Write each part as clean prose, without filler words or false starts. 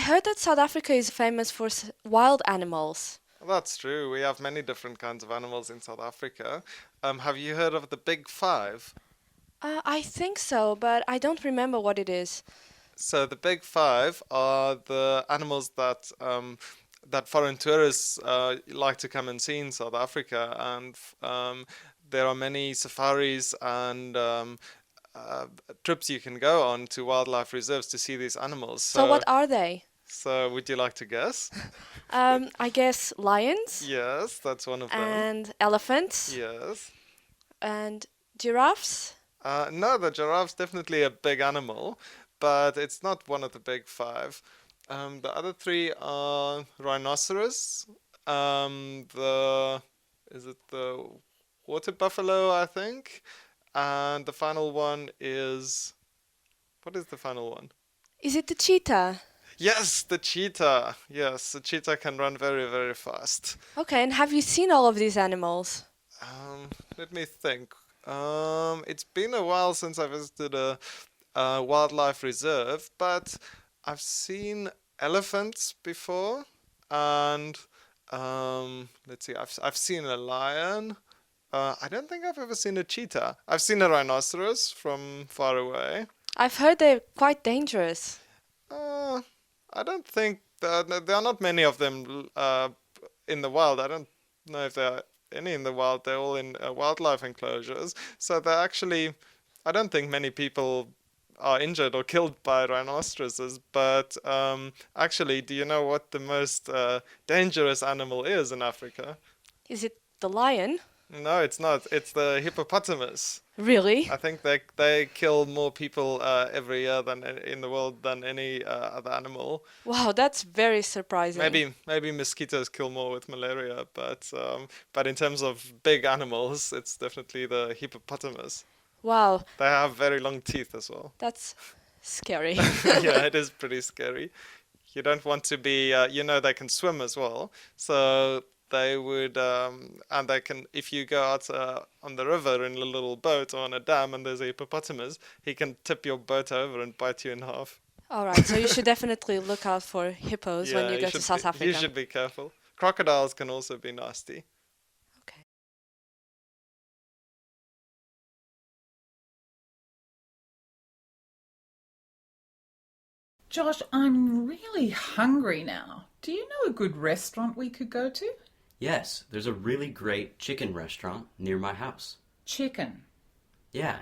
heard that South Africa is famous for wild animals. That's true. We have many different kinds of animals in South Africa. Have you heard of the Big Five? I think so, but I don't remember what it is. So the Big Five are the animals that foreign tourists like to come and see in South Africa, and there are many safaris and uh, trips you can go on to wildlife reserves to see these animals. So what are they? So would you like to guess? I guess lions Yes, that's one of them. and elephants Yes. and giraffes. No, the giraffe's definitely a big animal, but it's not one of the big five. The other three are rhinoceros, the is it the water buffalo, I think, and the final one is what is the final one? Is it the cheetah? Yes, the cheetah. Yes, the cheetah can run very, very fast. Okay, and have you seen all of these animals? Let me think. It's been a while since I visited a wildlife reserve, but I've seen elephants before, and let's see, I've seen a lion. I don't think I've ever seen a cheetah. I've seen a rhinoceros from far away. I've heard they're quite dangerous. Uh, I don't think there are not many of them in the wild. I don't know if there are any in the wild. They're all in wildlife enclosures. So they're actually, I don't think many people are injured or killed by rhinoceroses. But actually, do you know what the most dangerous animal is in Africa? Is it the lion? No, it's not. It's the hippopotamus. Really? I think they kill more people every year than in the world than any other animal. Wow, that's very surprising. Maybe mosquitoes kill more with malaria, but in terms of big animals, it's definitely the hippopotamus. Wow, They have very long teeth as well. that's scary. Yeah, it is pretty scary. You don't want to be, they can swim as well. So they would, and they can, if you go out on the river in a little boat or on a dam and there's a hippopotamus, he can tip your boat over and bite you in half. All right, so you should definitely look out for hippos when Yeah, you go to South you Africa. should be careful. Crocodiles can also be nasty. Okay. Josh, I'm really hungry now. Do you know a good restaurant we could go to? Yes, there's a really great chicken restaurant near my house. Chicken. Yeah,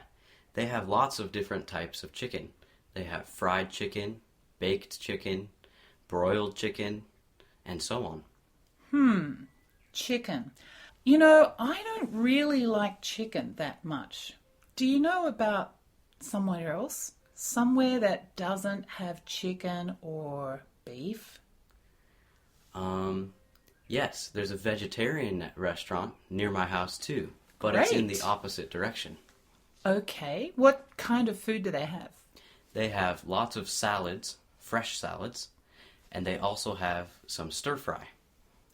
they have lots of different types of chicken. They have fried chicken, baked chicken, broiled chicken, and so on. Chicken. You know, I don't really like chicken that much. Do you know about somewhere else? Somewhere that doesn't have chicken or beef? Um, yes, there's a vegetarian restaurant near my house too, but it's in the Great. opposite direction. Okay. What kind of food do they have? They have lots of salads, fresh salads, and they also have some stir fry.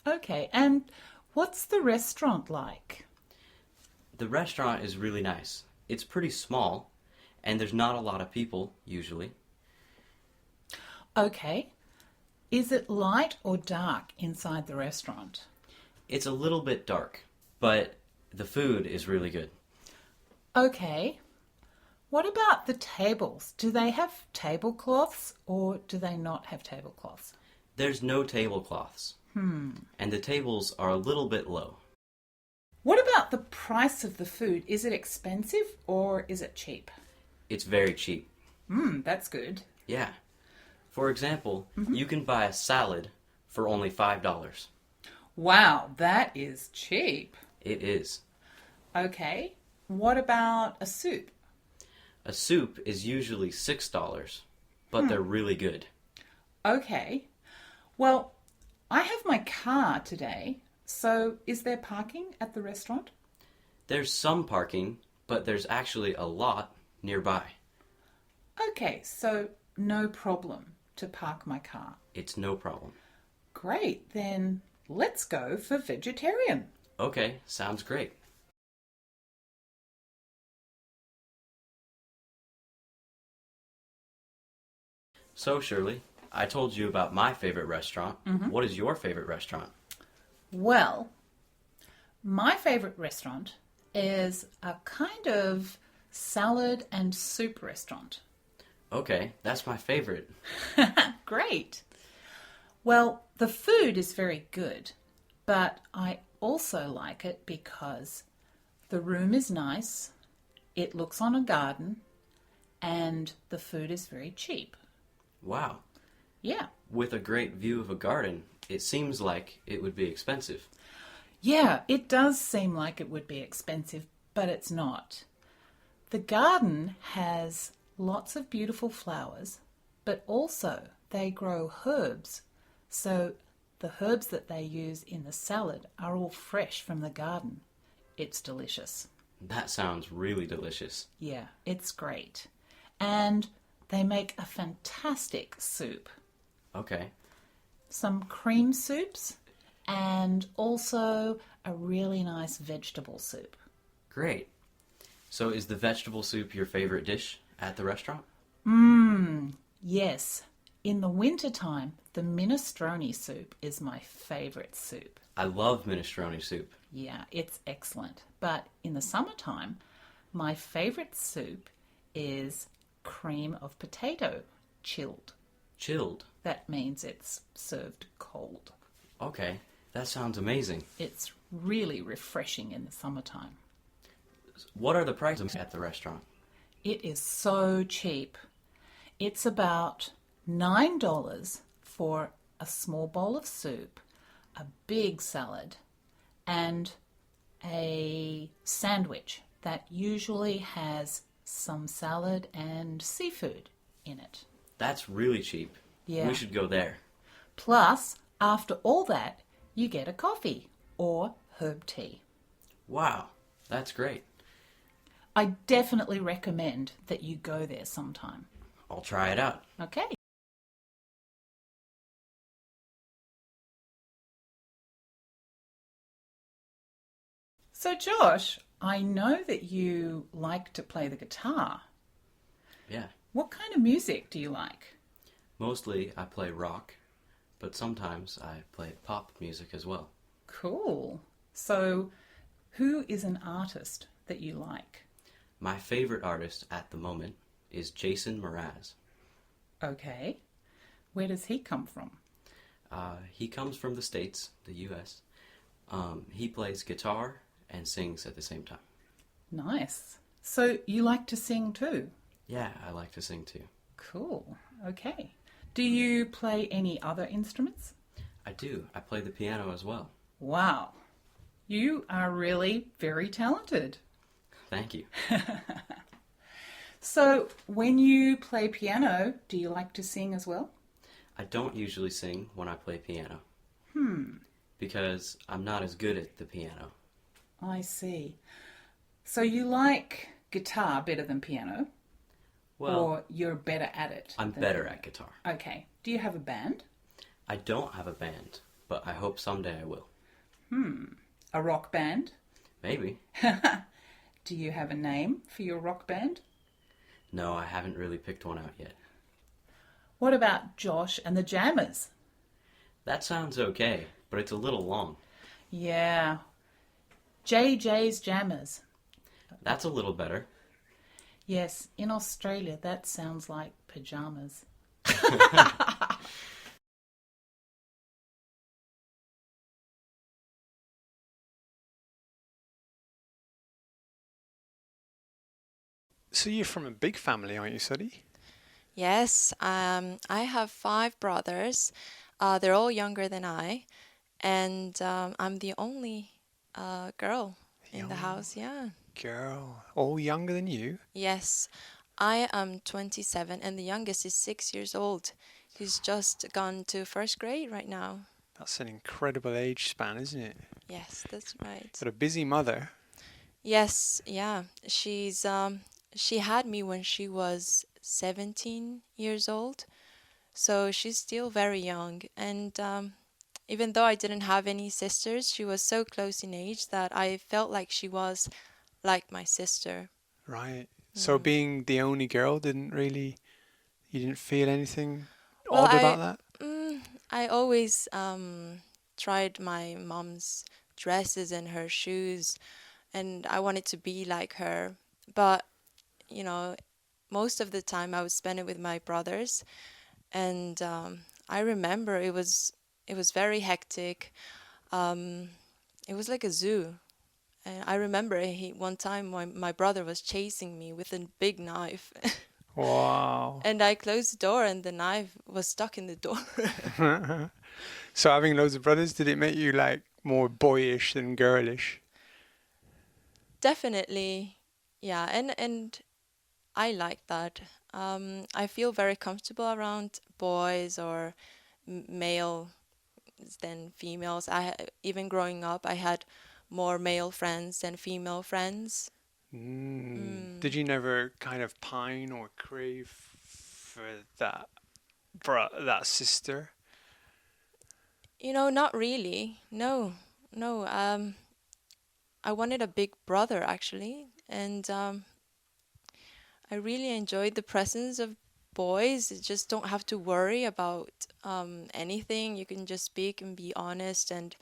Okay. And what's the restaurant like? The restaurant is really nice. It's pretty small, and there's not a lot of people usually. Okay. Is it light or dark inside the restaurant? It's a little bit dark, but the food is really good. Okay. What about the tables? Do they have tablecloths or do they not have tablecloths? There's no tablecloths, and the tables are a little bit low. What about the price of the food? Is it expensive or is it cheap? It's very cheap. That's good. Yeah. For example, you can buy a salad for only $5. Wow, that is cheap. It is. Okay. What about a soup? A soup is usually $6, but they're really good. Okay. Well, I have my car today, so is there parking at the restaurant? There's some parking, but there's actually a lot nearby. Okay, so no problem to park my car. It's no problem. Great, then let's go for vegetarian. Okay, sounds great. So, Shirley, I told you about my favorite restaurant. What is your favorite restaurant? Well, my favourite restaurant is a kind of salad and soup restaurant. Okay, that's my favorite. Great. Well, the food is very good, but I also like it because the room is nice, it looks on a garden, and the food is very cheap. Wow. Yeah. With a great view of a garden, it seems like it would be expensive. Yeah, it does seem like it would be expensive, but it's not. The garden has lots of beautiful flowers, but also they grow herbs. So the herbs that they use in the salad are all fresh from the garden. It's delicious. That sounds really delicious. Yeah, it's great. And they make a fantastic soup. Okay. Some cream soups and also a really nice vegetable soup. Great. So is the vegetable soup your favorite dish at the restaurant? Yes. In the wintertime, the minestrone soup is my favourite soup. I love minestrone soup. Yeah, it's excellent. But in the summertime, my favourite soup is cream of potato, chilled. Chilled. That means it's served cold. Okay, that sounds amazing. It's really refreshing in the summertime. What are the prices at the restaurant? It is so cheap. It's about $9 for a small bowl of soup, a big salad, and a sandwich that usually has some salad and seafood in it. That's really cheap. Yeah. We should go there. Plus, after all that, you get a coffee or herb tea. Wow, that's great. I definitely recommend that you go there sometime. I'll try it out. Okay. So, Josh, I know that you like to play the guitar. Yeah. What kind of music do you like? Mostly I play rock, but sometimes I play pop music as well. Cool. So, who is an artist that you like? My favorite artist at the moment is Jason Mraz. Okay. Where does he come from? He comes from the States, the U.S. He plays guitar and sings at the same time. Nice. So, you like to sing too? Yeah, I like to sing too. Cool. Okay. Do you play any other instruments? I do. I play the piano as well. Wow. You are really very talented. Thank you. So, when you play piano, do you like to sing as well? I don't usually sing when I play piano. Because I'm not as good at the piano. I see. So, you like guitar better than piano? Well, Or you're better at it? I'm than better piano? at guitar. Okay. Do you have a band? I don't have a band, but I hope someday I will. A rock band? Maybe. Do you have a name for your rock band? No, I haven't really picked one out yet. What about Josh and the Jammers? That sounds okay, but it's a little long. Yeah. JJ's Jammers. That's a little better. Yes, in Australia that sounds like pajamas. So you're from a big family, aren't you, Suddy? Yes, I have five brothers. They're all younger than I, and I'm the only girl in the Young house. Yeah. girl, all younger than you. Yes, I am 27, and the youngest is 6 years old. He's just gone to first grade right now. That's an incredible age span, isn't it? Yes, that's right. Got a busy mother. Yes, yeah. She had me when she was 17 years old, so she's still very young. And even though I didn't have any sisters, she was so close in age that I felt like she was like my sister. Right. So being the only girl you didn't feel anything Well, odd about that? I always tried my mom's dresses and her shoes, and I wanted to be like her. But, you know, most of the time I would spend it with my brothers, and I remember it was very hectic. Um, it was like a zoo. And I remember one time my brother was chasing me with a big knife, Wow. and I closed the door, and the knife was stuck in the door. So having loads of brothers, did it make you like more boyish than girlish? Definitely, yeah, and I like that. I feel very comfortable around boys or male than females. Even growing up, I had more male friends than female friends. Did Mm. you never kind of pine or crave for that that sister? Not really. No, no. I wanted a big brother actually, and I really enjoyed the presence of boys. You just don't have to worry about anything. You can just speak and be honest. And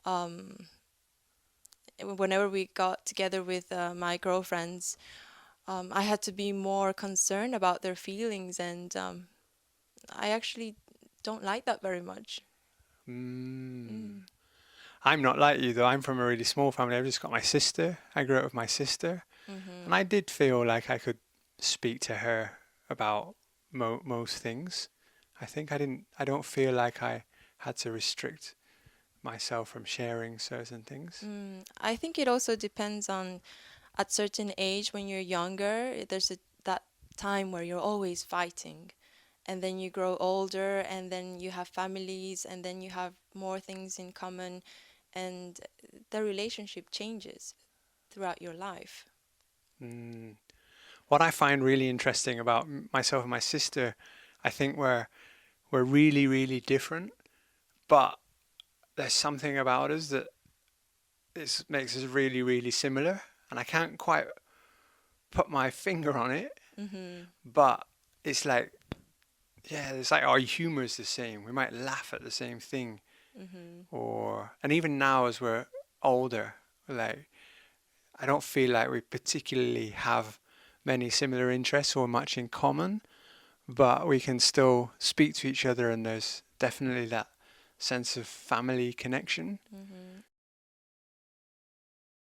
um, whenever we got together with my girlfriends, I had to be more concerned about their feelings, and I actually don't like that very much. Mm. Mm. I'm not like you though. I'm from a really small family. I've just got my sister. I grew up with my sister, and Mm-hmm. I did feel like I could speak to her about most things. I think I didn't. I don't feel like I had to restrict myself from sharing certain things. I think it also depends on at certain age when you're younger, there's that time where you're always fighting, and then you grow older, and then you have families, and then you have more things in common, and the relationship changes throughout your life. Mm. What I find really interesting about myself and my sister, I think we're really really different, but there's something about us that makes us really really similar, and I can't quite put my finger on it, Mm-hmm. but it's like yeah, it's like our humor is the same. We might laugh at the same thing, Mm-hmm. or and even now as we're older, like I don't feel like we particularly have many similar interests or much in common, but we can still speak to each other, and there's definitely that sense of family connection. Mm-hmm.